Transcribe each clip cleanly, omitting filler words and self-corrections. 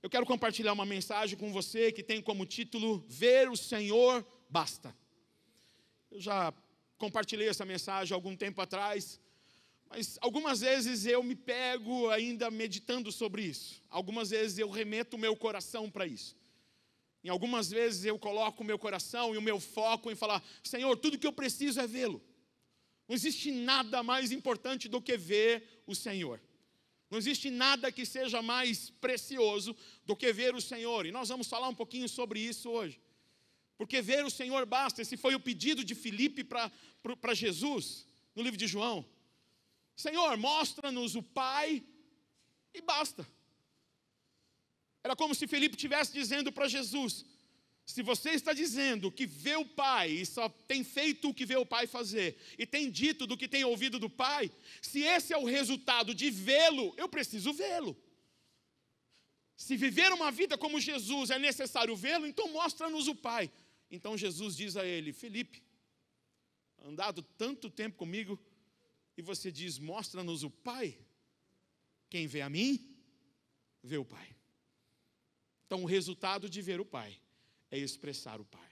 Eu quero compartilhar uma mensagem com você que tem como título: Ver o Senhor basta. Eu já compartilhei essa mensagem há algum tempo atrás, mas algumas vezes eu me pego ainda meditando sobre isso. Algumas vezes eu remeto o meu coração para isso. Em algumas vezes eu coloco o meu coração e o meu foco em falar: Senhor, tudo que eu preciso é vê-lo. Não existe nada mais importante do que ver o Senhor. Não existe nada que seja mais precioso do que ver o Senhor. E nós vamos falar um pouquinho sobre isso hoje. Porque ver o Senhor basta. Esse foi o pedido de Filipe para Jesus, no livro de João. Senhor, mostra-nos o Pai e basta. Era como se Filipe estivesse dizendo para Jesus: se você está dizendo que vê o Pai e só tem feito o que vê o Pai fazer, e tem dito do que tem ouvido do Pai, se esse é o resultado de vê-lo, eu preciso vê-lo. Se viver uma vida como Jesus é necessário vê-lo, então mostra-nos o Pai. Então Jesus diz a ele: Filipe, andado tanto tempo comigo, e você diz: mostra-nos o Pai? Quem vê a mim, vê o Pai. Então o resultado de ver o Pai é expressar o Pai.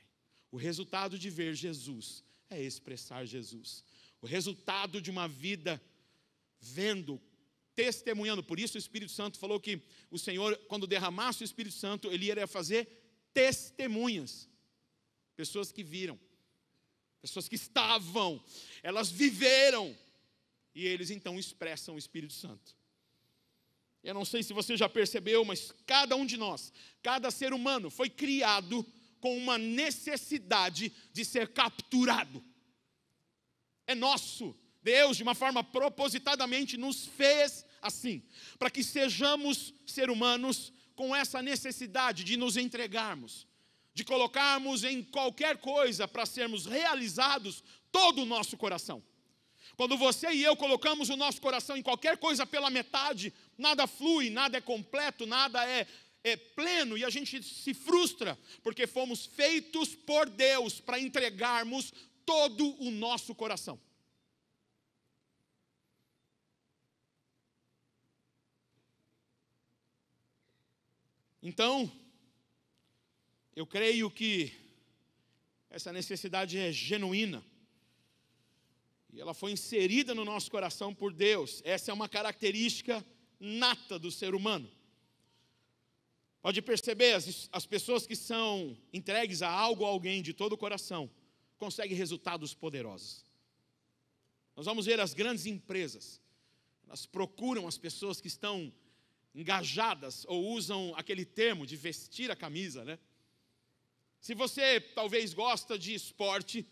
O resultado de ver Jesus é expressar Jesus. O resultado de uma vida vendo, testemunhando. Por isso o Espírito Santo falou que o Senhor, quando derramasse o Espírito Santo, Ele iria fazer testemunhas. Pessoas que viram, pessoas que estavam, elas viveram, e eles então expressam o Espírito Santo. Eu não sei se você já percebeu, mas cada um de nós, cada ser humano foi criado com uma necessidade de ser capturado. É nosso. Deus, de uma forma propositadamente, nos fez assim, para que sejamos seres humanos com essa necessidade de nos entregarmos, de colocarmos em qualquer coisa para sermos realizados todo o nosso coração. Quando você e eu colocamos o nosso coração em qualquer coisa pela metade, nada flui, nada é completo, nada é pleno, e a gente se frustra, porque fomos feitos por Deus para entregarmos todo o nosso coração. Então, eu creio que essa necessidade é genuína. E ela foi inserida no nosso coração por Deus. Essa é uma característica nata do ser humano. Pode perceber, as pessoas que são entregues a algo ou alguém de todo o coração, conseguem resultados poderosos. Nós vamos ver as grandes empresas. Elas procuram as pessoas que estão engajadas, ou usam aquele termo de vestir a camisa, né? Se você talvez gosta de esporte,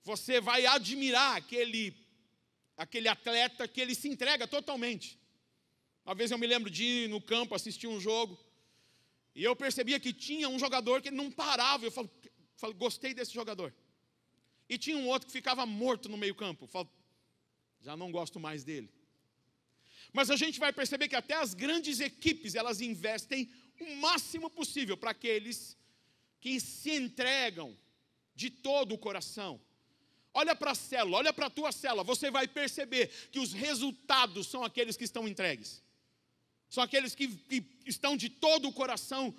você vai admirar aquele atleta que ele se entrega totalmente. Uma vez eu me lembro de ir no campo assistir um jogo, e eu percebia que tinha um jogador que não parava. Eu falo, gostei desse jogador. E tinha um outro que ficava morto no meio campo. Eu falo, já não gosto mais dele. Mas a gente vai perceber que até as grandes equipes, elas investem o máximo possível para aqueles que se entregam de todo o coração. Olha para a célula, olha para a tua célula, você vai perceber que os resultados são aqueles que estão entregues. São aqueles que estão de todo o coração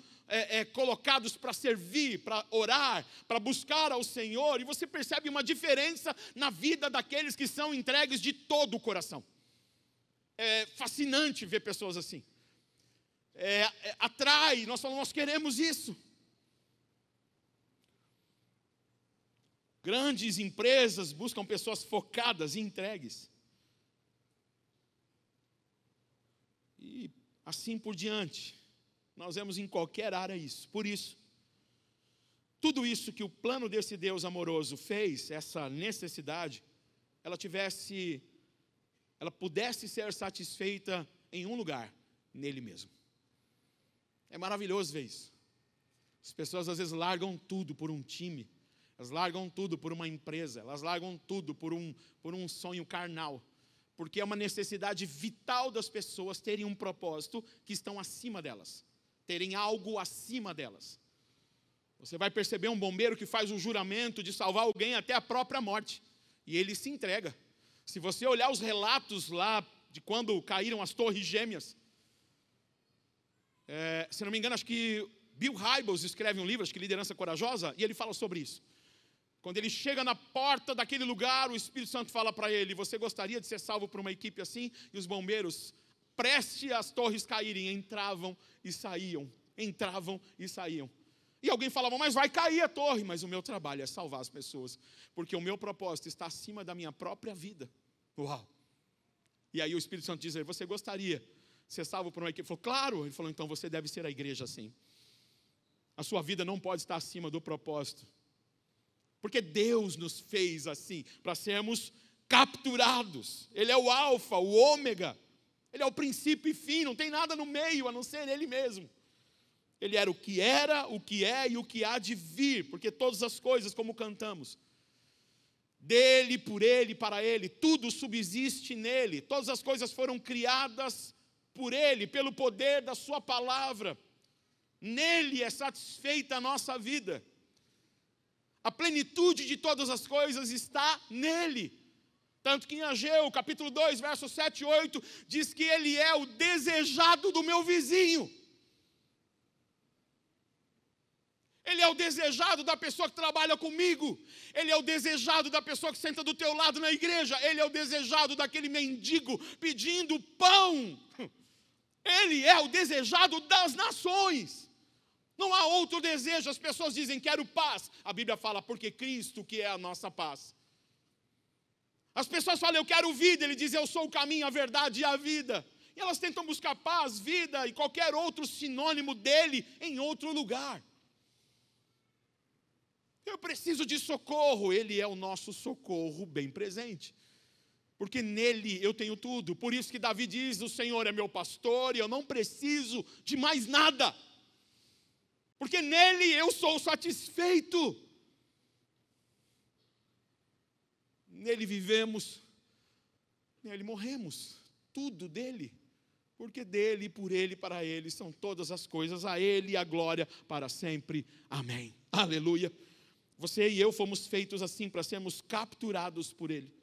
colocados para servir, para orar, para buscar ao Senhor. E você percebe uma diferença na vida daqueles que são entregues de todo o coração. É fascinante ver pessoas assim. Atrai, nós falamos, nós queremos isso. Grandes empresas buscam pessoas focadas e entregues. E assim por diante. Nós vemos em qualquer área isso. Por isso, tudo isso que o plano desse Deus amoroso fez, essa necessidade, ela pudesse ser satisfeita em um lugar, nele mesmo. É maravilhoso ver isso. As pessoas às vezes largam tudo por um time. Elas largam tudo por uma empresa, elas largam tudo por um sonho carnal, porque é uma necessidade vital das pessoas terem um propósito que estão acima delas, terem algo acima delas. Você vai perceber um bombeiro que faz um juramento de salvar alguém até a própria morte, e ele se entrega. Se você olhar os relatos lá de quando caíram as torres gêmeas, Se não me engano, acho que Bill Hybels escreve um livro, acho que Liderança Corajosa, e ele fala sobre isso. Quando ele chega na porta daquele lugar, o Espírito Santo fala para ele: você gostaria de ser salvo por uma equipe assim? E os bombeiros, preste as torres caírem, entravam e saíam. Entravam e saíam. E alguém falava: mas vai cair a torre. Mas o meu trabalho é salvar as pessoas, porque o meu propósito está acima da minha própria vida. Uau! E aí o Espírito Santo diz: você gostaria de ser salvo por uma equipe? Ele falou: claro. Ele falou: então você deve ser a igreja assim. A sua vida não pode estar acima do propósito, porque Deus nos fez assim, para sermos capturados. Ele é o alfa, o ômega. Ele é o princípio e fim, não tem nada no meio, a não ser Ele mesmo. Ele era, o que é e o que há de vir, porque todas as coisas, como cantamos, dele, por ele, para ele, tudo subsiste nele. Todas as coisas foram criadas por ele, pelo poder da sua palavra. Nele é satisfeita a nossa vida. A plenitude de todas as coisas está nele. Tanto que em Ageu, capítulo 2, versos 7 e 8, diz que ele é o desejado do meu vizinho. Ele é o desejado da pessoa que trabalha comigo. Ele é o desejado da pessoa que senta do teu lado na igreja. Ele é o desejado daquele mendigo pedindo pão. Ele é o desejado das nações. Não há outro desejo. As pessoas dizem: quero paz. A Bíblia fala: porque Cristo que é a nossa paz. As pessoas falam: eu quero vida. Ele diz: eu sou o caminho, a verdade e a vida. E elas tentam buscar paz, vida e qualquer outro sinônimo dele em outro lugar. Eu preciso de socorro. Ele é o nosso socorro bem presente, porque nele eu tenho tudo. Por isso que Davi diz: o Senhor é meu pastor e eu não preciso de mais nada, porque nele eu sou satisfeito. Nele vivemos, nele morremos, tudo dele, porque dele, por ele, para ele são todas as coisas, a ele a glória para sempre, amém, aleluia. Você e eu fomos feitos assim, para sermos capturados por ele,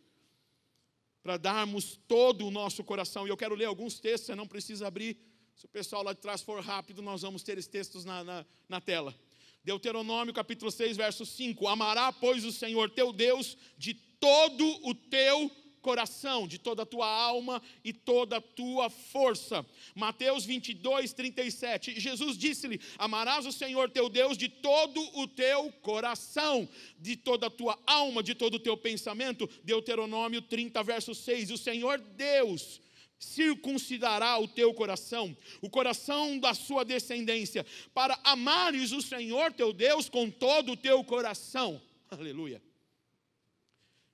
para darmos todo o nosso coração. E eu quero ler alguns textos, você não precisa abrir. Se o pessoal lá de trás for rápido, nós vamos ter esses textos na tela. Deuteronômio capítulo 6, verso 5. Amará, pois, o Senhor teu Deus de todo o teu coração, de toda a tua alma e toda a tua força. Mateus 22, 37. Jesus disse-lhe: amarás o Senhor teu Deus de todo o teu coração, de toda a tua alma, de todo o teu pensamento. Deuteronômio 30, verso 6. O Senhor Deus circuncidará o teu coração, o coração da sua descendência, para amares o Senhor teu Deus com todo o teu coração. Aleluia.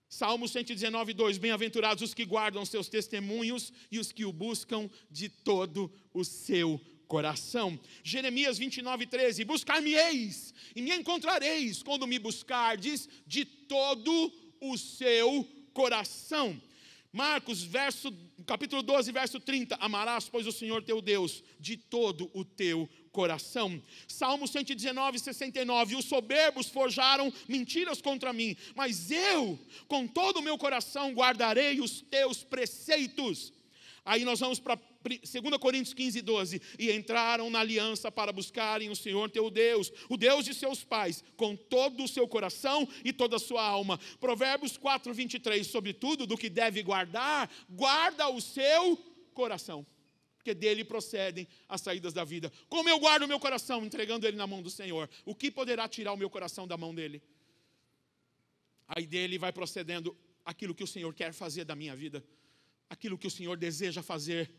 Salmo 119, 2. Bem-aventurados os que guardam seus testemunhos e os que o buscam de todo o seu coração. Jeremias 29, 13. Buscar-me-eis e me encontrareis quando me buscardes de todo o seu coração. Marcos, capítulo 12, verso 30. Amarás, pois, o Senhor teu Deus de todo o teu coração. Salmo 119, 69. Os soberbos forjaram mentiras contra mim, mas eu, com todo o meu coração, guardarei os teus preceitos. Aí nós vamos para 2 Coríntios 15, 12. E entraram na aliança para buscarem o Senhor teu Deus, o Deus de seus pais, com todo o seu coração e toda a sua alma. Provérbios 4, 23. Sobretudo do que deve guardar, guarda o seu coração, porque dele procedem as saídas da vida. Como eu guardo o meu coração? Entregando ele na mão do Senhor. O que poderá tirar o meu coração da mão dele? Aí dele vai procedendo aquilo que o Senhor quer fazer da minha vida, aquilo que o Senhor deseja fazer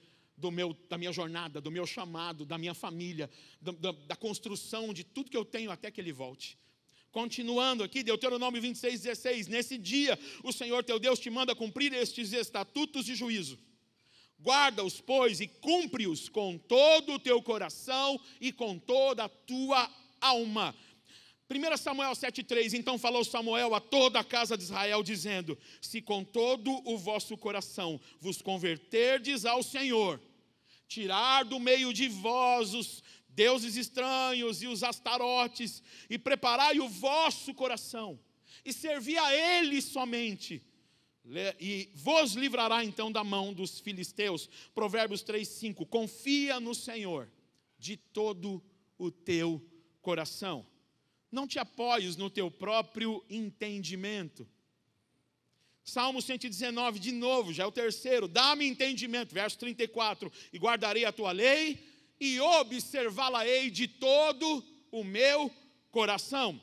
da minha jornada, do meu chamado, da minha família, da construção de tudo que eu tenho até que Ele volte. Continuando aqui, Deuteronômio 26, 16. Nesse dia, o Senhor teu Deus te manda cumprir estes estatutos de juízo. Guarda-os, pois, e cumpre-os com todo o teu coração e com toda a tua alma. 1 Samuel 7,3. Então falou Samuel a toda a casa de Israel, dizendo: se com todo o vosso coração vos converterdes ao Senhor, tirar do meio de vós os deuses estranhos e os astarotes, e preparai o vosso coração, e servi a Ele somente, e vos livrará então da mão dos filisteus. Provérbios 3,5. Confia no Senhor de todo o teu coração. Não te apoies no teu próprio entendimento. Salmo 119, de novo, já é o terceiro. Dá-me entendimento, verso 34. E guardarei a tua lei e observá-la-ei de todo o meu coração.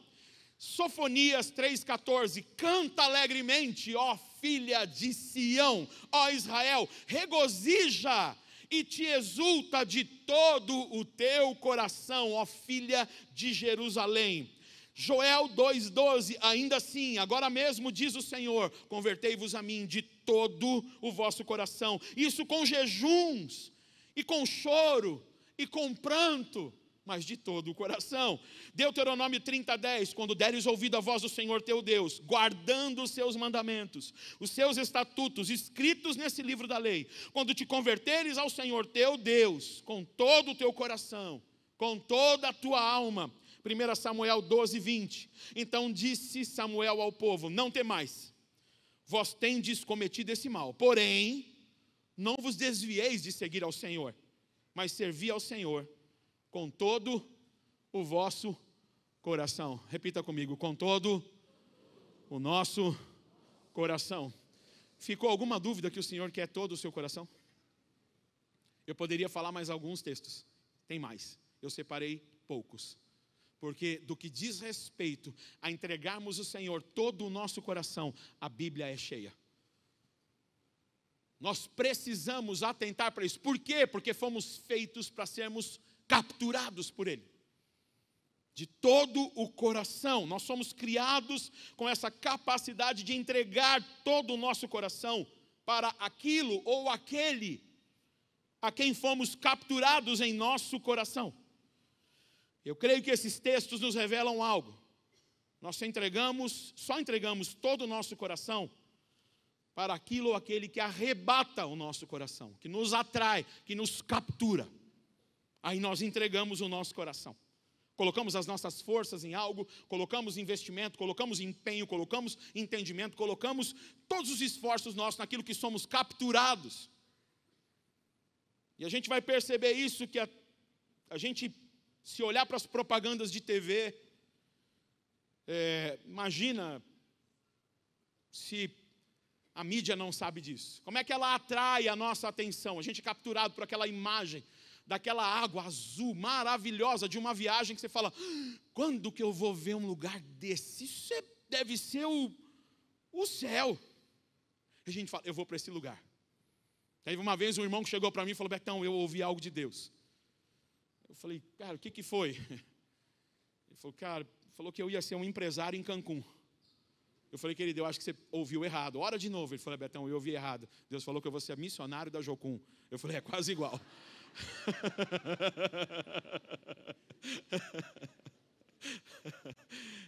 Sofonias 3,14. Canta alegremente, ó filha de Sião, ó Israel, regozija e te exulta de todo o teu coração, ó filha de Jerusalém. Joel 2,12, ainda assim, agora mesmo diz o Senhor, convertei-vos a mim de todo o vosso coração, isso com jejuns, e com choro, e com pranto, mas de todo o coração. Deuteronômio 30:10, quando deres ouvido a voz do Senhor teu Deus, guardando os seus mandamentos, os seus estatutos, escritos nesse livro da lei, quando te converteres ao Senhor teu Deus, com todo o teu coração, com toda a tua alma. 1 Samuel 12:20, então disse Samuel ao povo, não temais, vós tendes cometido esse mal, porém, não vos desvieis de seguir ao Senhor, mas servi ao Senhor com todo o vosso coração. Repita comigo, com todo o nosso coração. Ficou alguma dúvida que o Senhor quer todo o seu coração? Eu poderia falar mais alguns textos, tem mais, eu separei poucos. Porque do que diz respeito a entregarmos ao Senhor todo o nosso coração, a Bíblia é cheia. Nós precisamos atentar para isso. Por quê? Porque fomos feitos para sermos capturados por Ele. De todo o coração. Nós somos criados com essa capacidade de entregar todo o nosso coração para aquilo ou aquele a quem fomos capturados em nosso coração. Eu creio que esses textos nos revelam algo. Nós só entregamos todo o nosso coração para aquilo ou aquele que arrebata o nosso coração, que nos atrai, que nos captura. Aí nós entregamos o nosso coração. Colocamos as nossas forças em algo, colocamos investimento, colocamos empenho, colocamos entendimento, colocamos todos os esforços nossos naquilo que somos capturados. E a gente vai perceber isso, que a gente, se olhar para as propagandas de TV, imagina se a mídia não sabe disso. Como é que ela atrai a nossa atenção? A gente é capturado por aquela imagem, daquela água azul maravilhosa de uma viagem que você fala, quando que eu vou ver um lugar desse? Isso deve ser o céu. A gente fala, eu vou para esse lugar. Aí uma vez um irmão que chegou para mim e falou, Betão, eu ouvi algo de Deus. Eu falei, cara, o que foi? Ele falou, cara, falou que eu ia ser um empresário em Cancún. Eu falei, querido, eu acho que você ouviu errado. Ora de novo. Ele falou, Betão, eu ouvi errado. Deus falou que eu vou ser missionário da Jocum. Eu falei, é quase igual.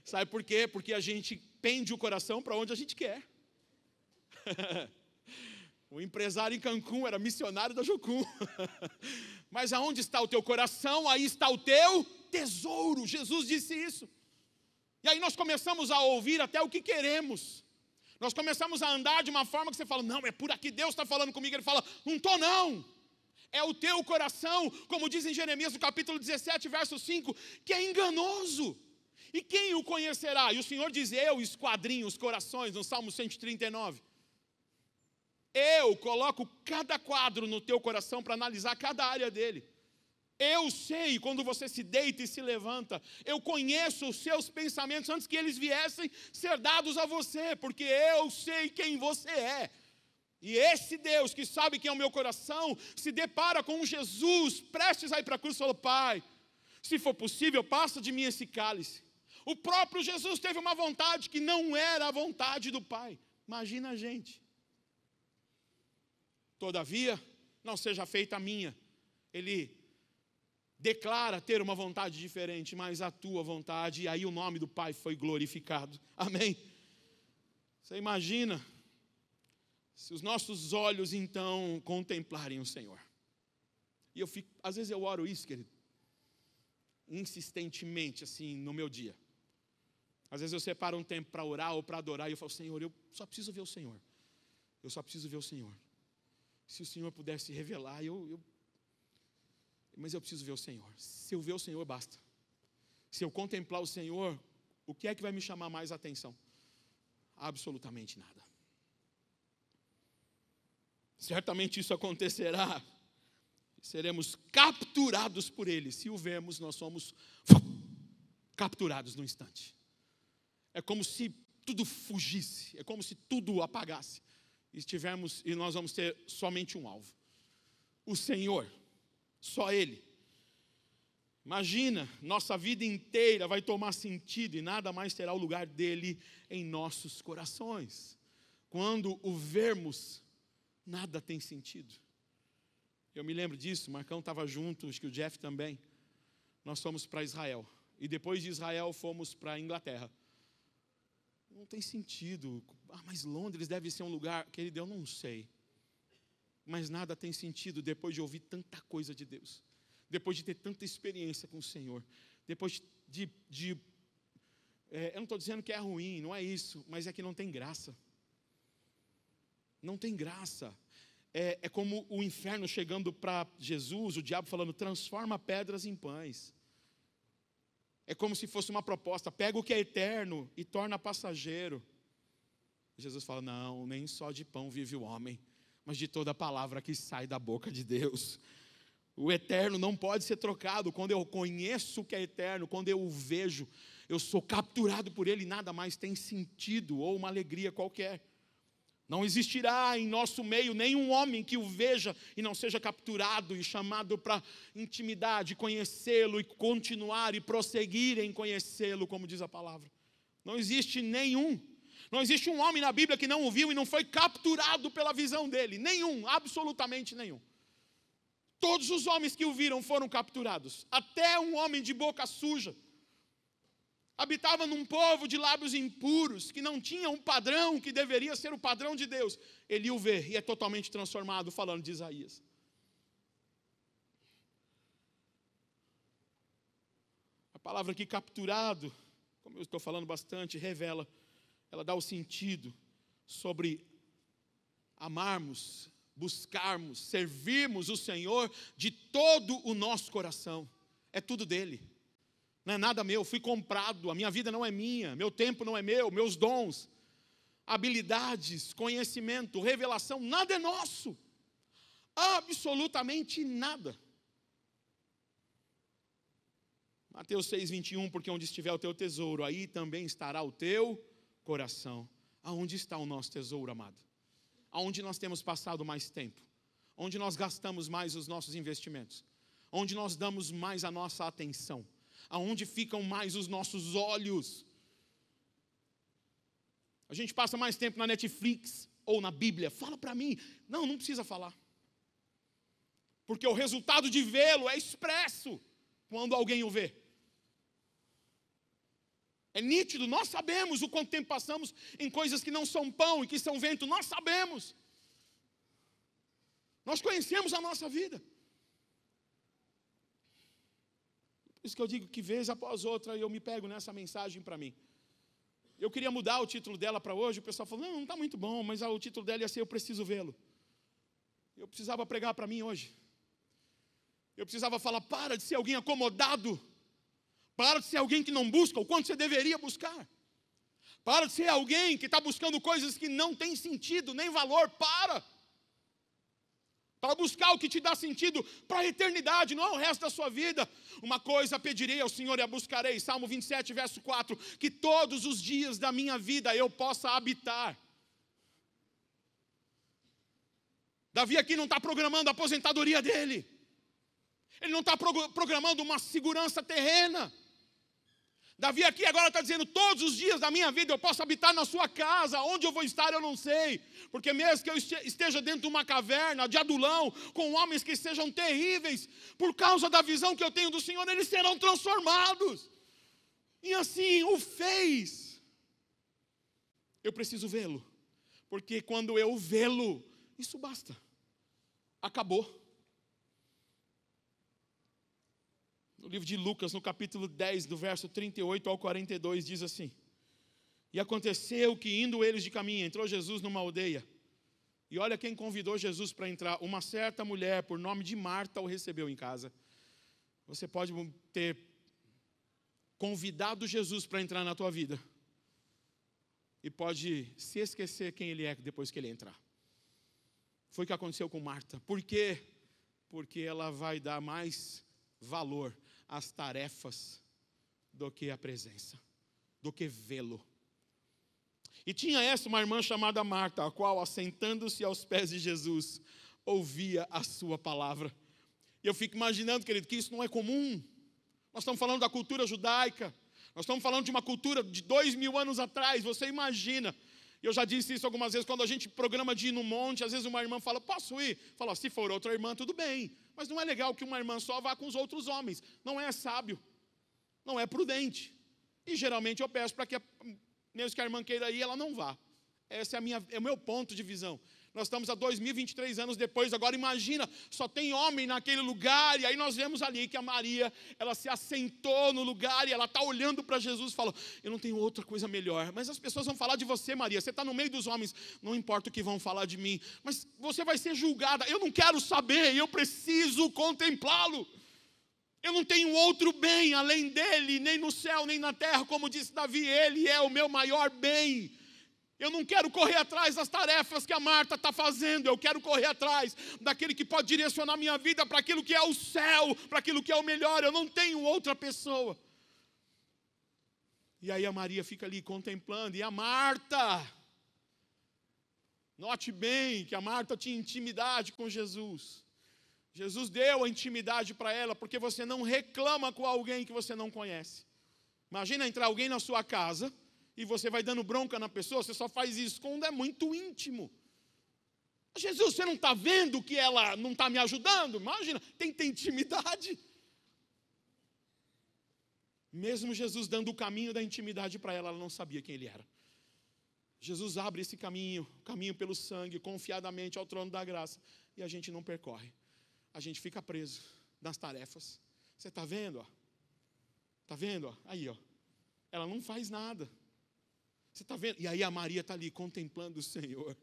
Sabe por quê? Porque a gente pende o coração para onde a gente quer. O empresário em Cancún era missionário da Jocum. Mas aonde está o teu coração, aí está o teu tesouro. Jesus disse isso. E aí nós começamos a ouvir até o que queremos. Nós começamos a andar de uma forma que você fala, não, é por aqui, Deus está falando comigo. Ele fala, não estou não. É o teu coração, como diz em Jeremias, no capítulo 17, verso 5, que é enganoso. E quem o conhecerá? E o Senhor diz, eu esquadrinho os corações, no Salmo 139. Eu coloco cada quadro no teu coração para analisar cada área dele. Eu sei quando você se deita e se levanta. Eu conheço os seus pensamentos antes que eles viessem ser dados a você, porque eu sei quem você é. E esse Deus que sabe quem é o meu coração, se depara com um Jesus prestes a ir para a cruz e falou, Pai, se for possível, passa de mim esse cálice. O próprio Jesus teve uma vontade que não era a vontade do Pai. Imagina a gente. Todavia, não seja feita a minha. Ele declara ter uma vontade diferente, mas a tua vontade, e aí o nome do Pai foi glorificado. Amém? Você imagina se os nossos olhos então contemplarem o Senhor. E eu fico, às vezes eu oro isso, querido, insistentemente assim no meu dia. Às vezes eu separo um tempo para orar ou para adorar e eu falo, Senhor, eu só preciso ver o Senhor. Eu só preciso ver o Senhor. Se o Senhor pudesse revelar, Mas eu preciso ver o Senhor. Se eu ver o Senhor, basta. Se eu contemplar o Senhor, o que é que vai me chamar mais a atenção? Absolutamente nada. Certamente isso acontecerá. Seremos capturados por Ele. Se o vemos, nós somos capturados no instante. É como se tudo fugisse, é como se tudo apagasse. E nós vamos ter somente um alvo. O Senhor, só Ele. Imagina, nossa vida inteira vai tomar sentido e nada mais terá o lugar dele em nossos corações. Quando o vermos, nada tem sentido. Eu me lembro disso, o Marcão estava junto, acho que o Jeff também. Nós fomos para Israel. E depois de Israel fomos para a Inglaterra. Não tem sentido. Mas Londres deve ser um lugar, querido, eu não sei. Mas nada tem sentido depois de ouvir tanta coisa de Deus. Depois de ter tanta experiência com o Senhor. Depois eu não estou dizendo que é ruim, não é isso. Mas é que não tem graça. Não tem graça. É como o inferno chegando para Jesus, o diabo falando, transforma pedras em pães. É como se fosse uma proposta, pega o que é eterno e torna passageiro. Jesus fala, não, nem só de pão vive o homem, mas de toda palavra que sai da boca de Deus. O eterno não pode ser trocado. Quando eu conheço o que é eterno, quando eu o vejo, eu sou capturado por ele, nada mais tem sentido ou uma alegria qualquer. Não existirá em nosso meio nenhum homem que o veja e não seja capturado e chamado para intimidade, conhecê-lo e continuar e prosseguir em conhecê-lo, como diz a palavra. Não existe nenhum. Não existe um homem na Bíblia que não o viu e não foi capturado pela visão dele. Nenhum, absolutamente nenhum. Todos os homens que o viram foram capturados. Até um homem de boca suja. Habitava num povo de lábios impuros, que não tinha um padrão que deveria ser o padrão de Deus. Ele o vê e é totalmente transformado, falando de Isaías. A palavra aqui, capturado, como eu estou falando bastante, revela, ela dá o sentido sobre amarmos, buscarmos, servirmos o Senhor de todo o nosso coração. É tudo dele. Não é nada meu, fui comprado, a minha vida não é minha, meu tempo não é meu, meus dons, habilidades, conhecimento, revelação, nada é nosso. Absolutamente nada. Mateus 6:21, porque onde estiver o teu tesouro, aí também estará o teu coração. Aonde está o nosso tesouro, amado? Aonde nós temos passado mais tempo? Onde nós gastamos mais os nossos investimentos? Onde nós damos mais a nossa atenção? Aonde ficam mais os nossos olhos? A gente passa mais tempo na Netflix ou na Bíblia. Fala para mim. Não precisa falar. Porque o resultado de vê-lo é expresso quando alguém o vê. É nítido, nós sabemos o quanto tempo passamos em coisas que não são pão e que são vento. Nós sabemos. Nós conhecemos a nossa vida. Por isso que eu digo que vez após outra eu me pego nessa mensagem para mim. Eu queria mudar o título dela para hoje, o pessoal falou, não está muito bom, mas o título dela ia ser Eu Preciso Vê-lo. Eu precisava pregar para mim hoje. Eu precisava falar, para de ser alguém acomodado. Para de ser alguém que não busca o quanto você deveria buscar. Para de ser alguém que está buscando coisas que não têm sentido, nem valor. Para buscar o que te dá sentido para a eternidade, não é o resto da sua vida. Uma coisa pedirei ao Senhor e a buscarei, Salmo 27, verso 4, que todos os dias da minha vida eu possa habitar. Davi aqui não está programando a aposentadoria dele. Ele não está programando uma segurança terrena. Davi aqui agora está dizendo, todos os dias da minha vida eu posso habitar na sua casa, onde eu vou estar eu não sei, porque mesmo que eu esteja dentro de uma caverna de Adulão, com homens que sejam terríveis, por causa da visão que eu tenho do Senhor, eles serão transformados, e assim o fez. Eu preciso vê-lo, porque quando eu vê-lo, isso basta, acabou. No livro de Lucas, no capítulo 10, do verso 38 ao 42, diz assim: E aconteceu que, indo eles de caminho, entrou Jesus numa aldeia. E olha quem convidou Jesus para entrar. Uma certa mulher, por nome de Marta, o recebeu em casa. Você pode ter convidado Jesus para entrar na tua vida e pode se esquecer quem Ele é depois que Ele entrar. Foi o que aconteceu com Marta. Por quê? Porque ela vai dar mais valor às tarefas do que à presença, do que vê-lo. E tinha uma irmã chamada Marta, a qual, assentando-se aos pés de Jesus, ouvia a sua palavra. E eu fico imaginando, querido, que isso não é comum. Nós estamos falando da cultura judaica, nós estamos falando de uma cultura de 2000 anos atrás. Você imagina, eu já disse isso algumas vezes, quando a gente programa de ir no monte, às vezes uma irmã fala, posso ir? Fala, se for outra irmã, tudo bem. Mas não é legal que uma irmã só vá com os outros homens. Não é sábio, não é prudente. E geralmente eu peço para que, mesmo que a irmã queira ir, ela não vá. Esse é o meu ponto de visão. Nós estamos a 2023 anos depois, agora imagina, só tem homem naquele lugar, e aí nós vemos ali que a Maria, ela se assentou no lugar, e ela está olhando para Jesus e fala, eu não tenho outra coisa melhor, mas as pessoas vão falar de você, Maria, você está no meio dos homens, não importa o que vão falar de mim, mas você vai ser julgada, eu não quero saber, eu preciso contemplá-lo, eu não tenho outro bem além dele, nem no céu, nem na terra, como disse Davi, ele é o meu maior bem. Eu não quero correr atrás das tarefas que a Marta está fazendo. Eu quero correr atrás daquele que pode direcionar minha vida para aquilo que é o céu, para aquilo que é o melhor. Eu não tenho outra pessoa. E aí a Maria fica ali contemplando. E a Marta, note bem que a Marta tinha intimidade com Jesus. Jesus deu a intimidade para ela, porque você não reclama com alguém que você não conhece. Imagina entrar alguém na sua casa e você vai dando bronca na pessoa, você só faz isso quando é muito íntimo. Jesus, você não está vendo que ela não está me ajudando? Imagina, tem que ter intimidade. Mesmo Jesus dando o caminho da intimidade para ela, ela não sabia quem ele era. Jesus abre esse caminho pelo sangue, confiadamente ao trono da graça, e a gente não percorre. A gente fica preso nas tarefas. Você está vendo? Ó? Está vendo? Ó? Aí, ó. Ela não faz nada. Você está vendo? E aí a Maria está ali contemplando o Senhor,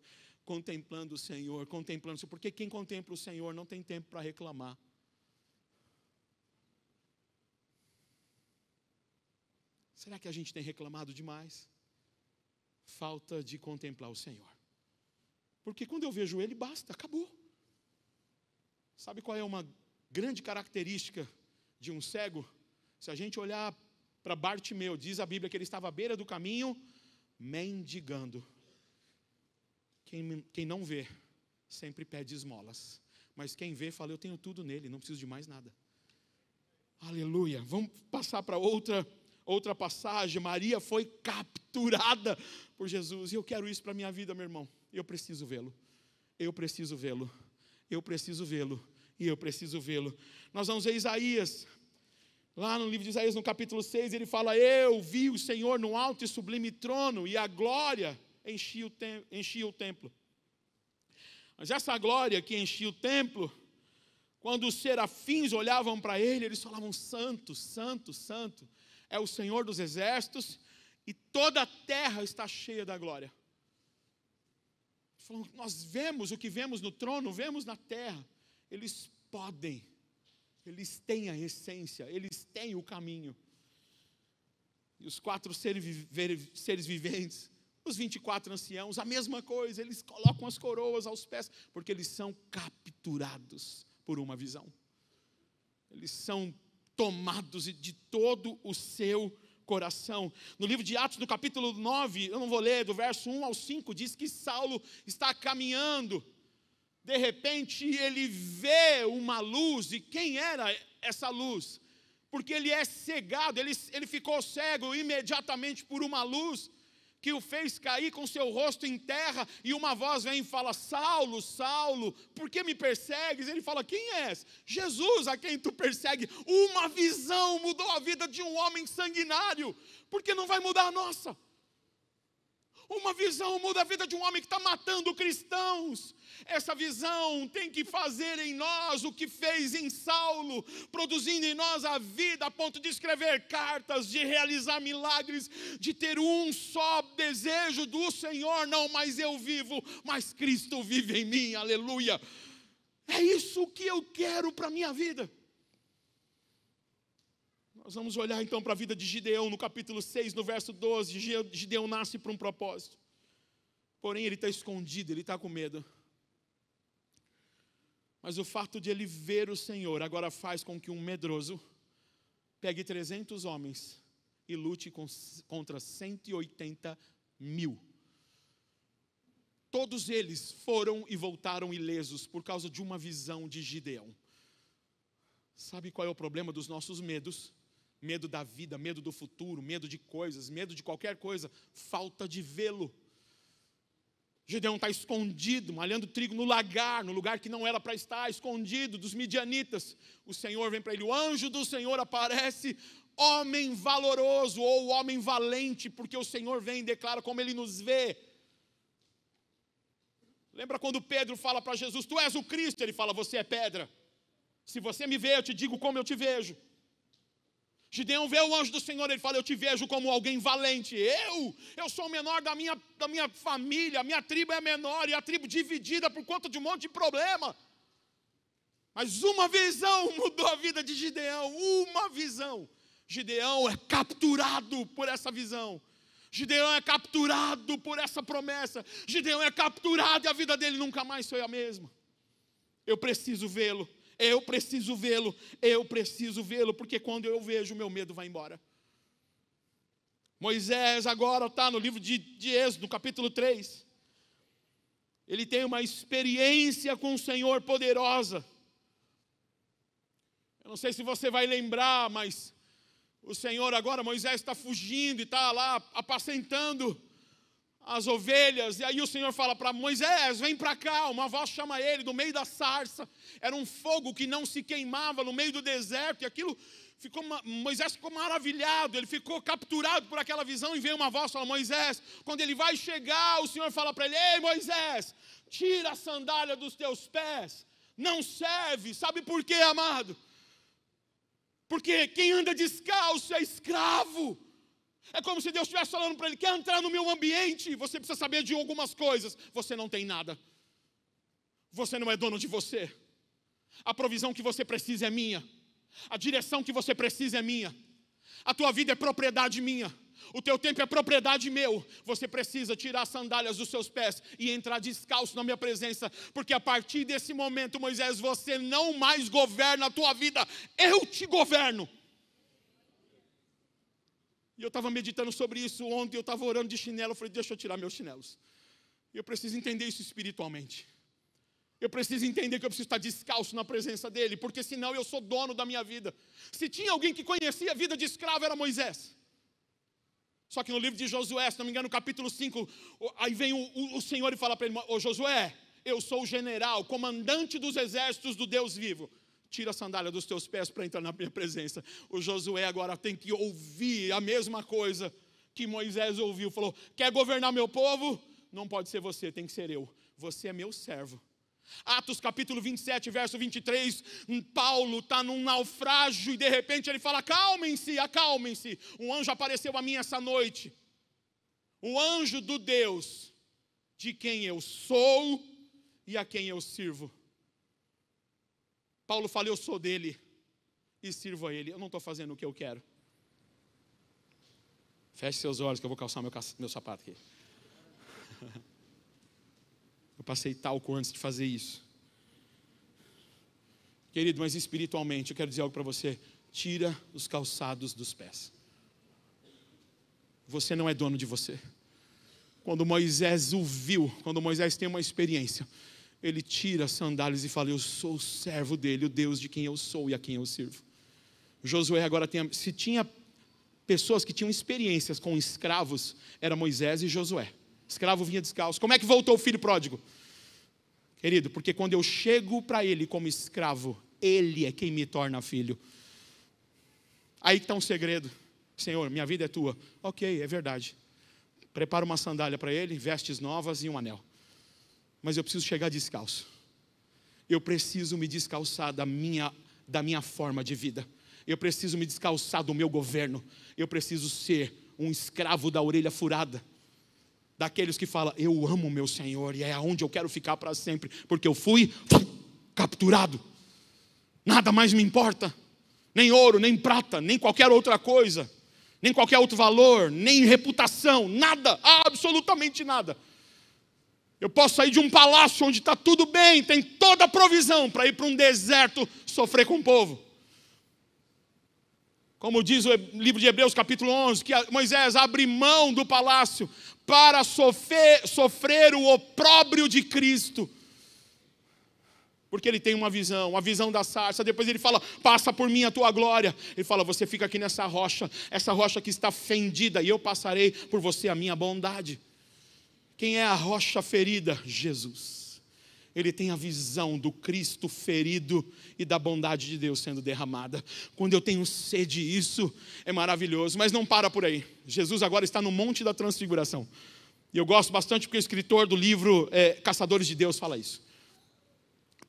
contemplando o Senhor, contemplando o Senhor. Porque quem contempla o Senhor não tem tempo para reclamar. Será que a gente tem reclamado demais? Falta de contemplar o Senhor. Porque quando eu vejo Ele, basta, acabou. Sabe qual é uma grande característica de um cego? Se a gente olhar para Bartimeu, diz a Bíblia que ele estava à beira do caminho, mendigando. Quem não vê, sempre pede esmolas. Mas quem vê, fala, eu tenho tudo nele, não preciso de mais nada. Aleluia. Vamos passar para outra passagem. Maria foi capturada por Jesus. E eu quero isso para a minha vida, meu irmão. Eu preciso vê-lo. Eu preciso vê-lo. Eu preciso vê-lo. E eu preciso vê-lo. Nós vamos ver Isaías. Lá no livro de Isaías, no capítulo 6, ele fala, eu vi o Senhor no alto e sublime trono, e a glória enchia o templo. Mas essa glória que enchia o templo, quando os serafins olhavam para ele, eles falavam, santo, santo, santo, é o Senhor dos exércitos, e toda a terra está cheia da glória. Falam, nós vemos o que vemos no trono, vemos na terra. Eles podem. Eles têm a essência, eles têm o caminho. E os 4 seres viventes, os 24 anciãos, a mesma coisa, eles colocam as coroas aos pés, porque eles são capturados por uma visão. Eles são tomados de todo o seu coração. No livro de Atos, no capítulo 9, eu não vou ler, do verso 1 ao 5, diz que Saulo está caminhando. De repente ele vê uma luz, e quem era essa luz? Porque ele é cegado, ele ficou cego imediatamente por uma luz, que o fez cair com seu rosto em terra, e uma voz vem e fala, Saulo, Saulo, por que me persegues? Ele fala, quem és? Jesus, a quem tu persegue. Uma visão mudou a vida de um homem sanguinário, porque não vai mudar a nossa. Uma visão muda a vida de um homem que está matando cristãos. Essa visão tem que fazer em nós o que fez em Saulo, produzindo em nós a vida a ponto de escrever cartas, de realizar milagres, de ter um só desejo do Senhor, não mais eu vivo, mas Cristo vive em mim, aleluia. É isso que eu quero para a minha vida. Nós vamos olhar então para a vida de Gideão, no capítulo 6, no verso 12. Gideão nasce para um propósito. Porém, ele está escondido, ele está com medo. Mas o fato de ele ver o Senhor agora faz com que um medroso pegue 300 homens e lute contra 180.000. Todos eles foram e voltaram ilesos por causa de uma visão de Gideão. Sabe qual é o problema dos nossos medos? Medo da vida, medo do futuro, medo de coisas, medo de qualquer coisa, falta de vê-lo. Gideão está escondido, malhando trigo no lagar, no lugar que não era para estar, escondido dos midianitas. O Senhor vem para ele, o anjo do Senhor aparece, homem valoroso ou homem valente, porque o Senhor vem e declara como ele nos vê. Lembra quando Pedro fala para Jesus, tu és o Cristo? Ele fala, você é pedra. Se você me vê, eu te digo como eu te vejo. Gideão vê o anjo do Senhor, ele fala, eu te vejo como alguém valente. Eu sou o menor da minha família, a minha tribo é menor, e a tribo dividida por conta de um monte de problema. Mas uma visão mudou a vida de Gideão, uma visão. Gideão é capturado por essa visão. Gideão é capturado por essa promessa. Gideão é capturado e a vida dele nunca mais foi a mesma. Eu preciso vê-lo. Eu preciso vê-lo, porque quando eu vejo, meu medo vai embora. Moisés agora está no livro de Êxodo, no capítulo 3. Ele tem uma experiência com o Senhor poderosa. Eu não sei se você vai lembrar, mas o Senhor agora, Moisés está fugindo e está lá apacentando as ovelhas, e aí o Senhor fala para Moisés, vem para cá, uma voz chama ele, do meio da sarça, era um fogo que não se queimava no meio do deserto, e aquilo, Moisés ficou maravilhado, ele ficou capturado por aquela visão, e veio uma voz, fala, Moisés, quando ele vai chegar, o Senhor fala para ele, ei Moisés, tira a sandália dos teus pés, não serve, sabe por quê, amado? Porque quem anda descalço é escravo. É como se Deus estivesse falando para ele, quer entrar no meu ambiente, você precisa saber de algumas coisas, você não tem nada, você não é dono de você, a provisão que você precisa é minha, a direção que você precisa é minha, a tua vida é propriedade minha, o teu tempo é propriedade meu, você precisa tirar as sandálias dos seus pés e entrar descalço na minha presença, porque a partir desse momento, Moisés, você não mais governa a tua vida, eu te governo. E eu estava meditando sobre isso ontem, eu estava orando de chinelo, eu falei, deixa eu tirar meus chinelos. Eu preciso entender isso espiritualmente. Eu preciso entender que eu preciso estar descalço na presença dEle, porque senão eu sou dono da minha vida. Se tinha alguém que conhecia a vida de escravo, era Moisés. Só que no livro de Josué, se não me engano, no capítulo 5, aí vem o Senhor e fala para ele, ô Josué, eu sou o general, comandante dos exércitos do Deus vivo. Tira a sandália dos teus pés para entrar na minha presença. O Josué agora tem que ouvir a mesma coisa que Moisés ouviu. Falou, quer governar meu povo? Não pode ser você, tem que ser eu. Você é meu servo. Atos capítulo 27, verso 23. Paulo está num naufrágio e de repente ele fala, acalmem-se, acalmem-se. Um anjo apareceu a mim essa noite. O anjo do Deus de quem eu sou e a quem eu sirvo. Paulo fala, eu sou dele e sirvo a ele. Eu não estou fazendo o que eu quero. Feche seus olhos que eu vou calçar meu sapato aqui. Eu passei talco antes de fazer isso. Querido, mas espiritualmente, eu quero dizer algo para você. Tira os calçados dos pés. Você não é dono de você. Quando Moisés o viu, quando Moisés tem uma experiência, ele tira as sandálias e fala, eu sou o servo dele, o Deus de quem eu sou e a quem eu sirvo. Josué agora se tinha pessoas que tinham experiências com escravos, era Moisés e Josué. Escravo vinha descalço. Como é que voltou o filho pródigo? Querido, porque quando eu chego para ele como escravo, ele é quem me torna filho. Aí que está um segredo. Senhor, minha vida é tua. Ok, é verdade. Prepara uma sandália para ele, vestes novas e um anel. Mas eu preciso chegar descalço. Eu preciso me descalçar da minha forma de vida. Eu preciso me descalçar do meu governo. Eu preciso ser um escravo da orelha furada. Daqueles que falam, eu amo meu Senhor e é aonde eu quero ficar para sempre. Porque eu fui capturado. Nada mais me importa. nem ouro, nem prata, nem qualquer outra coisa, nem qualquer outro valor, nem reputação, nada, absolutamente nada. Eu posso sair de um palácio onde está tudo bem, tem toda a provisão, para ir para um deserto sofrer com o povo. Como diz o livro de Hebreus capítulo 11, que Moisés abre mão do palácio para sofrer o opróbrio de Cristo. Porque ele tem uma visão da sarça. Depois ele fala, passa por mim a tua glória. Ele fala, você fica aqui nessa rocha, essa rocha que está fendida, e eu passarei por você a minha bondade. Quem é a rocha ferida? Jesus. Ele tem a visão do Cristo ferido e da bondade de Deus sendo derramada. Quando eu tenho sede, isso é maravilhoso. Mas não para por aí. Jesus agora está no Monte da Transfiguração. E eu gosto bastante porque o escritor do livro Caçadores de Deus fala isso.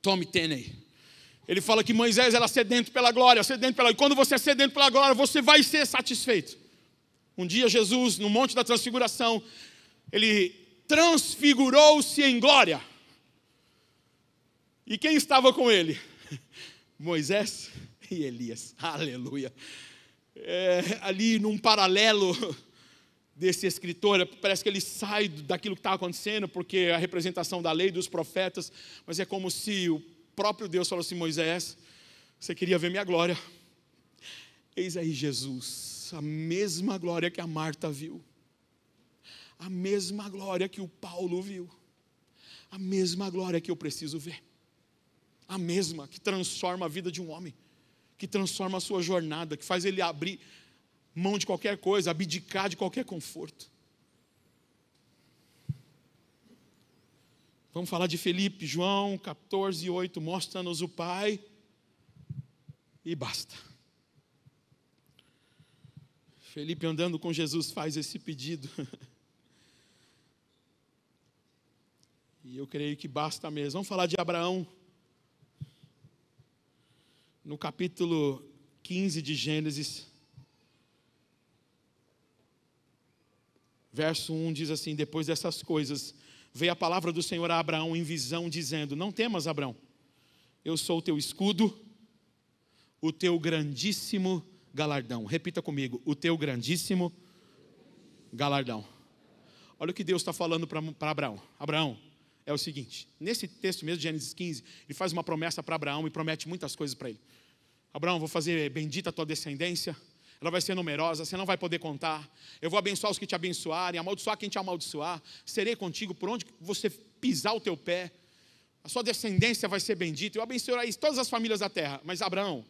Tom Tenney. Ele fala que Moisés era sedento pela glória, E quando você é sedento pela glória, você vai ser satisfeito. Um dia Jesus, no Monte da Transfiguração, ele transfigurou-se em glória. E quem estava com ele? Moisés e Elias. Aleluia. Ali num paralelo desse escritor, parece que ele sai daquilo que está acontecendo, porque é a representação da lei dos profetas, mas é como se o próprio Deus falou assim, Moisés, você queria ver minha glória? Eis aí Jesus, a mesma glória que a Marta viu, a mesma glória que o Paulo viu, a mesma glória que eu preciso ver, a mesma que transforma a vida de um homem, que transforma a sua jornada, que faz ele abrir mão de qualquer coisa, abdicar de qualquer conforto. Vamos falar de Filipe, João 14:8, mostra-nos o Pai e basta. Filipe andando com Jesus faz esse pedido. E eu creio que basta mesmo. Vamos falar de Abraão. No capítulo 15 de Gênesis, verso 1 diz assim, depois dessas coisas, veio a palavra do Senhor a Abraão em visão, dizendo, não temas, Abraão, eu sou o teu escudo, o teu grandíssimo galardão. Repita comigo, o teu grandíssimo galardão. Olha o que Deus está falando para Abraão. Abraão, é o seguinte, nesse texto mesmo de Gênesis 15, ele faz uma promessa para Abraão e promete muitas coisas para ele. Abraão, vou fazer bendita a tua descendência, ela vai ser numerosa, você não vai poder contar. Eu vou abençoar os que te abençoarem, amaldiçoar quem te amaldiçoar. Serei contigo por onde você pisar o teu pé. A sua descendência vai ser bendita. Eu abençoarei todas as famílias da terra. Mas Abraão,